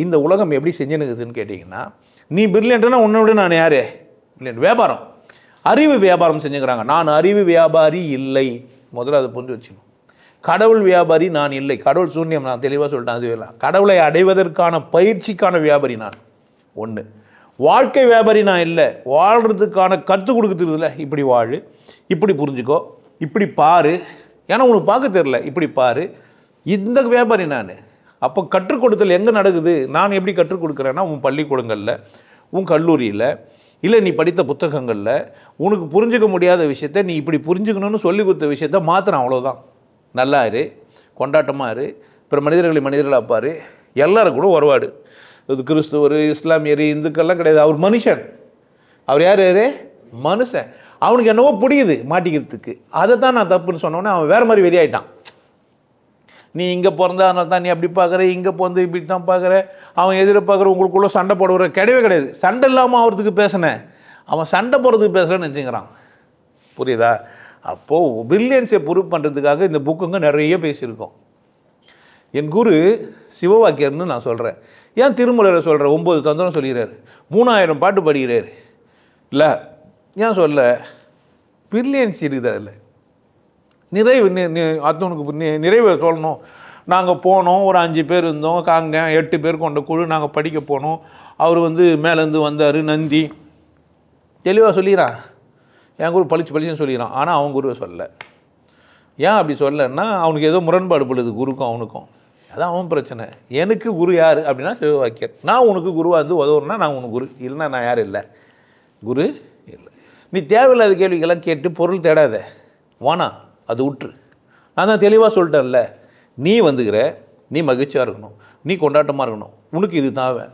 இந்த உலகம் எப்படி செஞ்சுனுக்குதுன்னு கேட்டிங்கன்னா, நீ பிரில்லியன்ட்னா உன்னை விட நான் யார் பிரில்லியன்ட். வியாபாரம், அறிவு வியாபாரம் செஞ்சுக்கிறாங்க. நான் அறிவு வியாபாரி இல்லை, முதல்ல அதை புரிஞ்சு வச்சுக்கணும். கடவுள் வியாபாரி நான் இல்லை, கடவுள் சூன்யம், நான் தெளிவாக சொல்லிட்டேன். அது இல்லை. கடவுளை அடைவதற்கான பயிற்சிக்கான வியாபாரி நான் ஒன்று. வாழ்க்கை வியாபாரி நான் இல்லை, வாழ்கிறதுக்கான கற்றுக் கொடுக்குறதுல இப்படி வாழு, இப்படி புரிஞ்சுக்கோ, இப்படி பாரு, ஏன்னா உனக்கு பார்க்க தெரில, இப்படி பாரு, இந்த வியாபாரி நான். அப்போ கற்றுக் கொடுத்தல் எங்கே நடக்குது? நான் எப்படி கற்றுக் கொடுக்குறேன்னா, உன் பள்ளிக்கூடங்களில், உன் கல்லூரியில், இல்லை நீ படித்த புத்தகங்களில் உனக்கு புரிஞ்சிக்க முடியாத விஷயத்த நீ இப்படி புரிஞ்சுக்கணும்னு சொல்லி கொடுத்த விஷயத்த மாத்திரம், அவ்வளோதான். நல்லா இரு, கொண்டாட்டமாக இரு, பிற மனிதர்களை மனிதர்களாக பாரு, எல்லாரும் கூட உறவாடு. இது கிறிஸ்துவர், இஸ்லாமியர், இந்துக்கள்லாம் கிடையாது. அவர் மனுஷன். அவர் யார்? மனுஷன். அவனுக்கு என்னவோ பிடிக்குது மாட்டிக்கிறதுக்கு. அதை தான் நான் தப்புன்னு சொன்னோன்னே அவன் வேறு மாதிரி வெறியாயிட்டான். நீ இங்கே பிறந்த அதனால தான் நீ அப்படி பார்க்குற, இங்கே பிறந்து இப்படி தான் பார்க்குற, அவன் எதிர பார்க்குற, உங்களுக்குள்ளே சண்டை போடுற. கிடையவே கிடையாது. சண்டை இல்லாமல் ஆகிறதுக்கு பேசினேன், அவன் சண்டை போடுறதுக்கு பேசுகிறேன்னு நினச்சிக்கிறான். புரியுதா? அப்போது பில்லியன்ஸை ப்ரூவ் பண்ணுறதுக்காக இந்த புக்குங்க நிறைய பேசியிருக்கோம். என் குரு சிவவாக்கியர்னு நான் சொல்கிறேன். ஏன் திருமுறையில் சொல்கிறேன்? 9 தந்திரம் சொல்லிடுறாரு, 3000 பாட்டு படிக்கிறார். இல்லை ஏன் சொல்ல? பில்லியன்ஸ் இருக்குது அதில். நிறைவு அத்தனுக்கு நிறைவை சொல்லணும். நாங்கள் போனோம், ஒரு 5 பேர் இருந்தோம், 8 பேர் கொண்ட குழு, நாங்கள் படிக்க போனோம். அவர் மேலேருந்து வந்தார், நந்தி தெளிவாக சொல்லிடுறான். என் குரு பளிச்சுன்னு சொல்லிடுறான். ஆனால் அவன் குருவை சொல்லலை. ஏன் அப்படி சொல்லலைன்னா, அவனுக்கு ஏதோ முரண்பாடு படுது குருக்கும் அவனுக்கும். அதான் அவன் பிரச்சனை. எனக்கு குரு யார் அப்படின்னா சிவவாக்கியர். நான் உனக்கு குருவாக இருந்து உதவுறேன்னா நான் உனக்கு குரு, இல்லைன்னா நான் யாரும் இல்லை, குரு இல்லை. நீ தேவையில்லாத கேள்விக்கெல்லாம் கேட்டு பொருள் தேடாத, வானா அது விட்டுரு. நான் தான் தெளிவாக சொல்லிட்டேன்ல, நீ வந்துக்கிற, நீ மகிழ்ச்சியாக இருக்கணும், நீ கொண்டாட்டமாக இருக்கணும், உனக்கு இது தேவை.